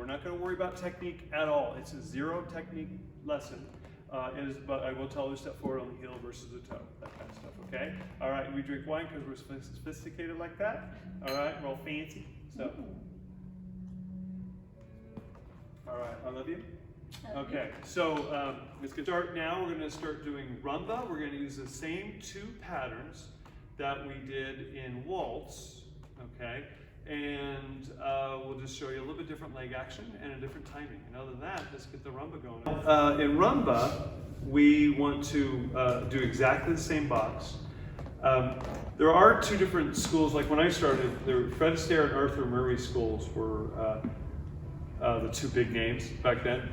We're not going to worry about technique at all. It's a zero technique lesson. But I will tell you step forward on the heel versus the toe, that kind of stuff, okay? All right, we drink wine because we're sophisticated like that. All right, we're all fancy. So, all right, I love you. Okay, so let's get started now. We're going to start doing rumba. We're going to use the same two patterns that we did in waltz, okay? And we'll just show you a little bit different leg action and a different timing. And other than that, let's get the rumba going. In rumba, we want to do exactly the same box. There are two different schools. Like when I started, Fred Astaire and Arthur Murray schools were the two big names back then,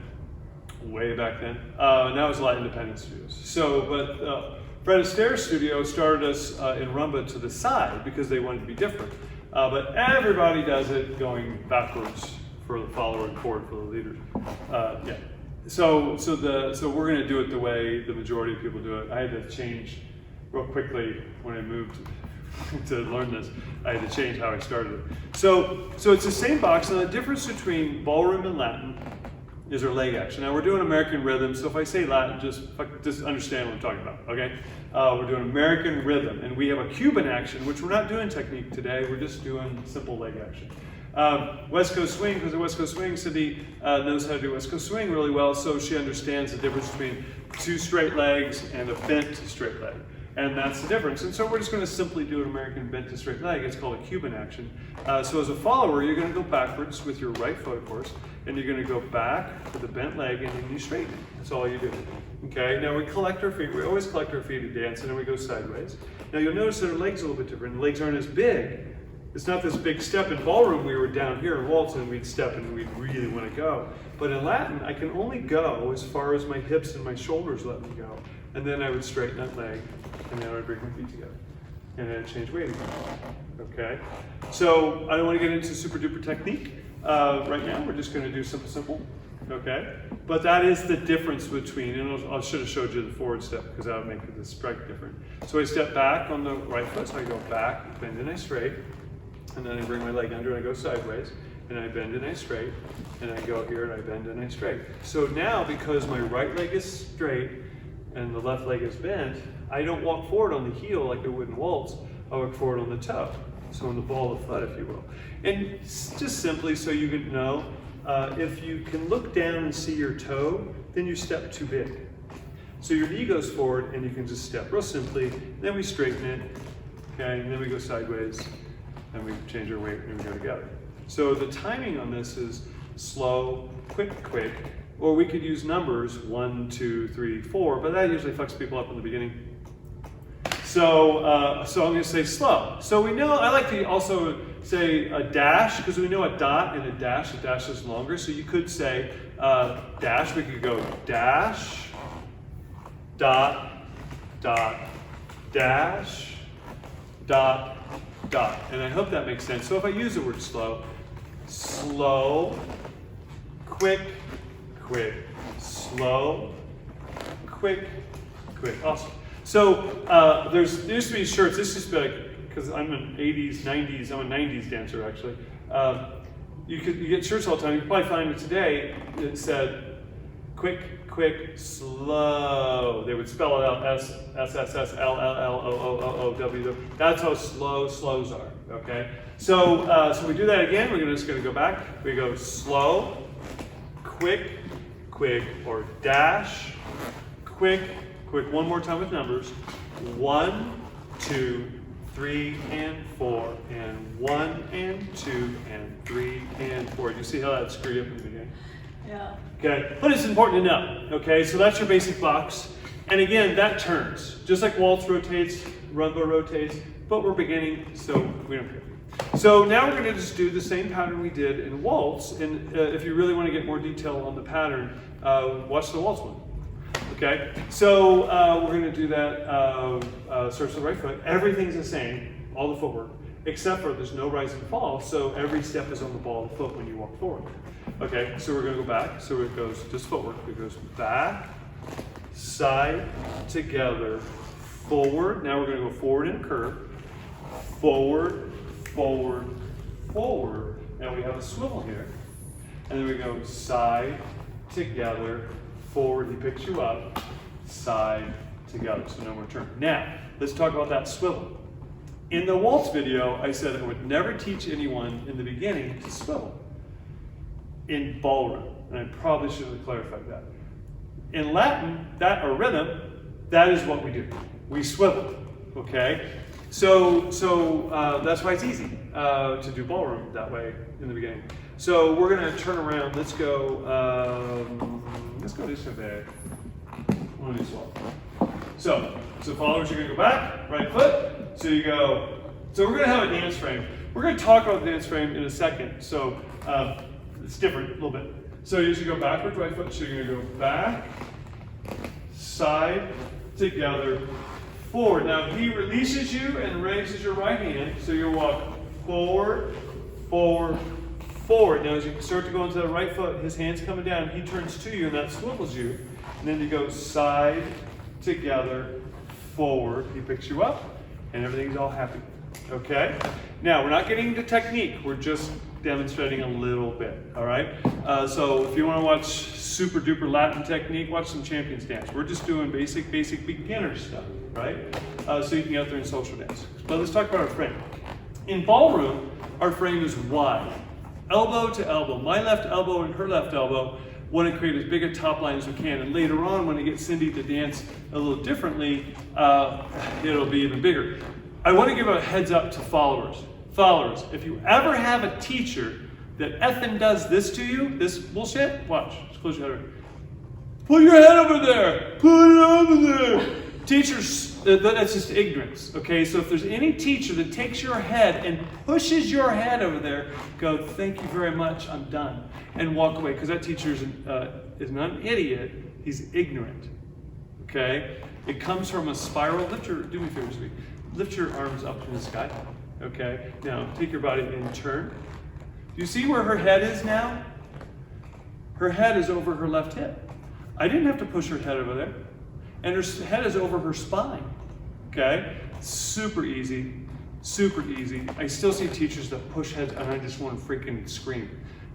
way back then. Now it's a lot of independent studios. So, but Fred Astaire's studio started us in rumba to the side because they wanted to be different. But everybody does it going backwards for the follower and forward for the leaders. Yeah. So we're going to do it the way the majority of people do it. I had to change real quickly when I moved to learn this. I had to change how I started it. So it's the same box, and the difference between ballroom and Latin is our leg action. Now we're doing American rhythm, so if I say Latin, just understand what I'm talking about, okay? We're doing American rhythm, and we have a Cuban action, which we're not doing technique today, we're just doing simple leg action. West Coast swing, because of West Coast swing, Cindy knows how to do West Coast swing really well, so she understands the difference between two straight legs and a bent straight leg. And that's the difference. And so we're just going to simply do an American bent to straight leg. It's called a Cuban action. So as a follower, you're going to go backwards with your right foot, of course, and you're going to go back with the bent leg, and then you straighten it. That's all you do. Okay. Now we collect our feet. We always collect our feet at dance, and then we go sideways. Now you'll notice that our legs are a little bit different. The legs aren't as big. It's not this big step. In ballroom, we were down here in waltz, and we'd step, and we'd really want to go. But in Latin, I can only go as far as my hips and my shoulders let me go. And then I would straighten that leg, and then I would bring my feet together. And then I'd change weight again. Okay? So I don't want to get into super duper technique right now. We're just going to do simple. Okay? But that is the difference between, and I should have showed you the forward step because that would make the strike different. So I step back on the right foot, so I go back, bend and I straight, and then I bring my leg under and I go sideways, and I bend and I straight, and I go here and I bend and I straight. So now, because my right leg is straight and the left leg is bent, I don't walk forward on the heel like I would in waltz. I walk forward on the toe, so on the ball of the foot, if you will. And just simply so you can know, if you can look down and see your toe, then you step too big. So your knee goes forward and you can just step real simply, then we straighten it, okay, and then we go sideways, and we change our weight and we go together. So the timing on this is slow, quick, or we could use numbers, 1, 2, 3, 4, but that usually fucks people up in the beginning. So I'm going to say slow. So we know, I like to also say a dash, because we know a dot and a dash is longer. So you could say dash, we could go dash, dot, dot, dash, dot, dot. And I hope that makes sense. So if I use the word slow, slow, quick, slow, quick. Awesome. So there used to be shirts. This is because I'm an 80s, 90s. I'm a 90s dancer actually. You get shirts all the time. You can probably find it today. It said quick, slow. They would spell it out S L L O W. That's how slows are. Okay. So we do that again. We're just going to go back. We go slow, quick, or dash, quick. One more time with numbers. 1, 2, 3, and 4, and 1, and 2, and 3, and 4. Do you see how that screwed up in the beginning? Yeah. Okay, but it's important to know. Okay, so that's your basic box. And again, that turns. Just like waltz rotates, rumba rotates, but we're beginning, so we don't care. So now we're going to just do the same pattern we did in waltz. And if you really want to get more detail on the pattern, watch the waltz one. Okay, so we're going to do that, starts with the right foot. Everything's the same, all the footwork, except for there's no rise and fall, so every step is on the ball of the foot when you walk forward. Okay, so we're going to go back, so it goes just footwork. It goes back, side, together, forward. Now we're going to go forward in a curve, forward. Now we have a swivel here. and then we go side, together, forward, he picks you up, side, together, so no more turn. Now, let's talk about that swivel. In the waltz video, I said I would never teach anyone in the beginning to swivel in ballroom, and I probably should have clarified that. In Latin, or rhythm, that is what we do. We swivel, okay? So that's why it's easy to do ballroom that way in the beginning. So we're gonna turn around. Let's go this way. One of these walk. So followers, you're gonna go back, right foot. So you go. So we're gonna have a dance frame. We're gonna talk about the dance frame in a second. So it's different a little bit. So you should go backwards, right foot. So you're gonna go back, side, together, forward. Now he releases you and raises your right hand. So you walk forward, forward, forward. Now as you start to go into the right foot, his hand's coming down. He turns to you and that swivels you. And then you go side, together, forward. He picks you up and everything's all happy. Okay? Now we're not getting into technique. We're just demonstrating a little bit. All right? So if you want to watch super duper Latin technique, watch some Champions Dance. We're just doing basic beginner stuff. Right? So you can get out there and social dance. But let's talk about our frame. In ballroom, our frame is wide. Elbow to elbow. My left elbow and her left elbow. Want to create as big a top line as we can. And later on, when I get Cindy to dance a little differently, it'll be even bigger. I want to give a heads up to followers. Followers, if you ever have a teacher that effing does this to you, this bullshit, watch. Just close your head. Put your head over there. Put it over there. Teachers, that's just ignorance, okay? So if there's any teacher that takes your head and pushes your head over there, go, thank you very much, I'm done, and walk away, because that teacher is not an idiot, he's ignorant, okay? It comes from a spiral. Do me a favor, sweetie. Lift your arms up in the sky, okay? Now, take your body and turn. Do you see where her head is now? Her head is over her left hip. I didn't have to push her head over there. And her head is over her spine, okay? Super easy, super easy. I still see teachers that push heads and I just want to freaking scream.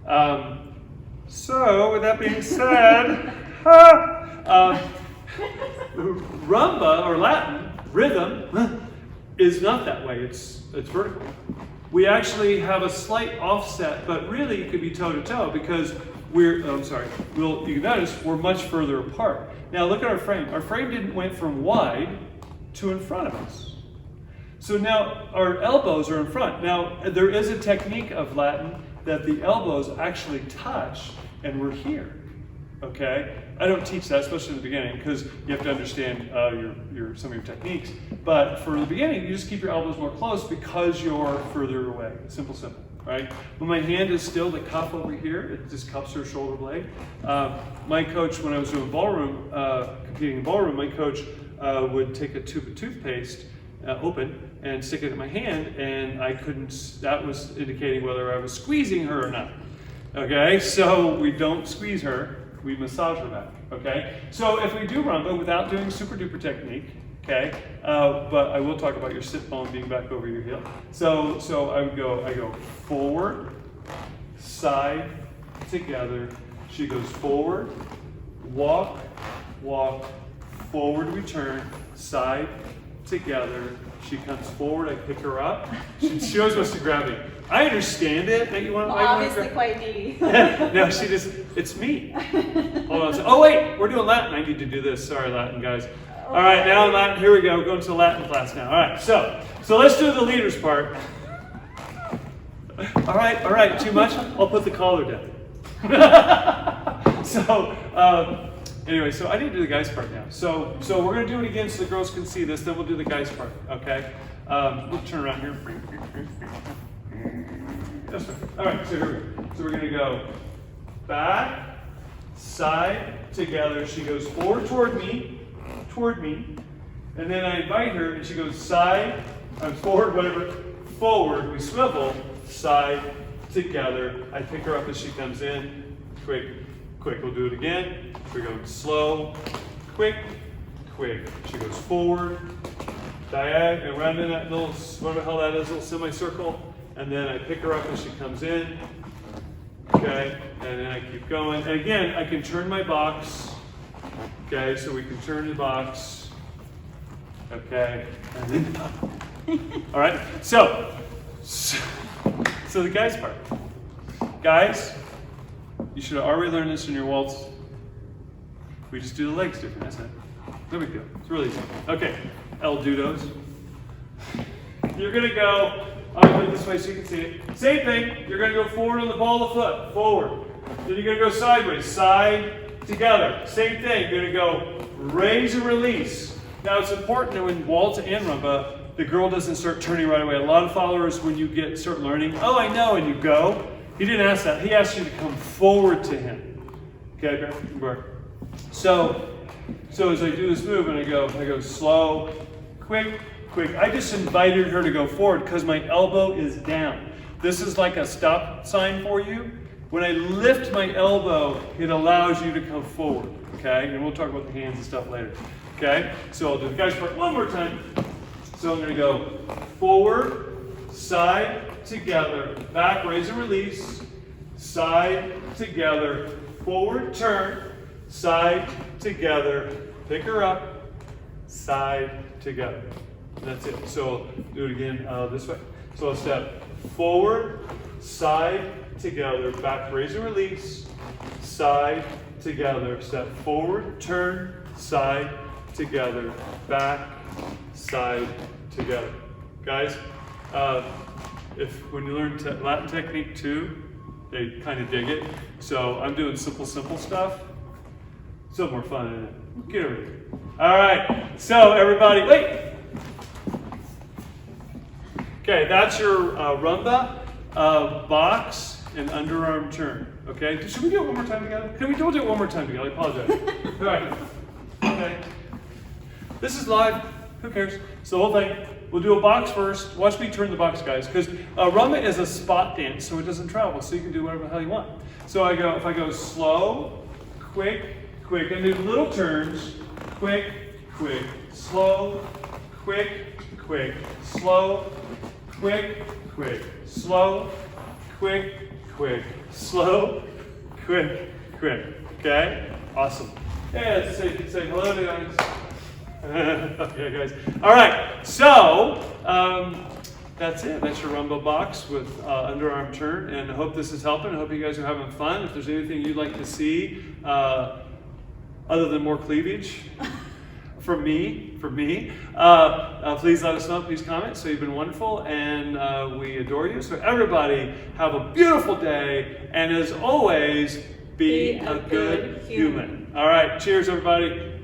So with that being said, rumba or Latin, rhythm, is not that way, it's vertical. We actually have a slight offset, but really it could be toe to toe because you can notice we're much further apart. Now look at our frame. Our frame went from wide to in front of us. So now our elbows are in front. Now there is a technique of Latin that the elbows actually touch and we're here, okay? I don't teach that, especially in the beginning, because you have to understand some of your techniques. But for the beginning, you just keep your elbows more close because you're further away. Simple, right? When my hand is still the cup over here, it just cups her shoulder blade. My coach, when I was doing ballroom, competing in ballroom, my coach would take a tube of toothpaste, open, and stick it in my hand, and that was indicating whether I was squeezing her or not. Okay, so we don't squeeze her, we massage her back, okay? So if we do rumba without doing super duper technique, okay, but I will talk about your sit bone being back over your heel. So I go forward, side, together. She goes forward, walk, forward we turn, side, together. She comes forward, I pick her up. She always wants to grab me. I understand it that you want to. Well, obviously quite needy. No, it's me. Hold on. Oh wait, we're doing Latin. I need to do this. Sorry, Latin guys. Okay. All right, now Latin. Here we go. We're going to Latin class now. All right, so let's do the leaders part. All right. Too much? I'll put the collar down. Anyway, so I need to do the guys part now. So we're going to do it again so the girls can see this. Then we'll do the guys part. Okay. We'll turn around here. That's right. All right. So here we go. So we're going to go back, side, together. She goes forward toward me, and then I invite her, and she goes side, forward, whatever, forward. We swivel, side, together. I pick her up as she comes in. Quick. We'll do it again. We're going slow, quick. She goes forward, diagonal, around in that little, whatever the hell that is, little semicircle. And then I pick her up as she comes in. Okay, and then I keep going. And again, I can turn my box. Okay, so we can turn the box. Okay, and then, all right. So the guys part. Guys, you should have already learned this in your waltz. We just do the legs different, that's it. No big deal. It's really easy. Okay, El Dudos. You're gonna go, I'll put it this way so you can see it. Same thing, you're gonna go forward on the ball of the foot, forward. Then you're gonna go sideways, side, together. Same thing, you're gonna go raise and release. Now it's important that when waltz and rumba, the girl doesn't start turning right away. A lot of followers, when you start learning, oh, I know, and you go. He didn't ask that. He asked you to come forward to him. Okay, so as I do this move and I go slow, quick, quick. I just invited her to go forward because my elbow is down. This is like a stop sign for you. When I lift my elbow, it allows you to come forward. Okay, and we'll talk about the hands and stuff later. Okay, so I'll do the guys part one more time. So I'm going to go forward, side, together, back, raise and release, side, together, forward, turn, side, together, pick her up, side, together. That's it. So do it again this way. So I'll step forward, side, together, back, raise and release, side, together, step forward, turn, side, together, back, side, together. Guys, when you learn Latin technique too, they kind of dig it. So I'm doing simple stuff. So more fun, isn't it? Get over here. All right, so everybody, wait. Okay, that's your rumba, box, and underarm turn. Okay, should we do it one more time together? Can we do it one more time together? I apologize. All right. Okay. This is live. Who cares? It's the whole thing. We'll do a box first. Watch me turn the box, guys, because rumba is a spot dance, so it doesn't travel, so you can do whatever the hell you want. So if I go slow, quick, quick, and do little turns, quick, quick, slow, quick, quick, slow, quick, quick, slow, quick, quick, slow, quick, quick. Okay? Awesome. Yeah, let's say hello to guys. Okay, guys. All right, so that's it. That's your rumba box with underarm turn, and I hope this is helping. I hope you guys are having fun. If there's anything you'd like to see other than more cleavage from me, please let us know. Please comment. So you've been wonderful, and we adore you. So everybody, have a beautiful day, and as always, be a good human. All right, cheers, everybody.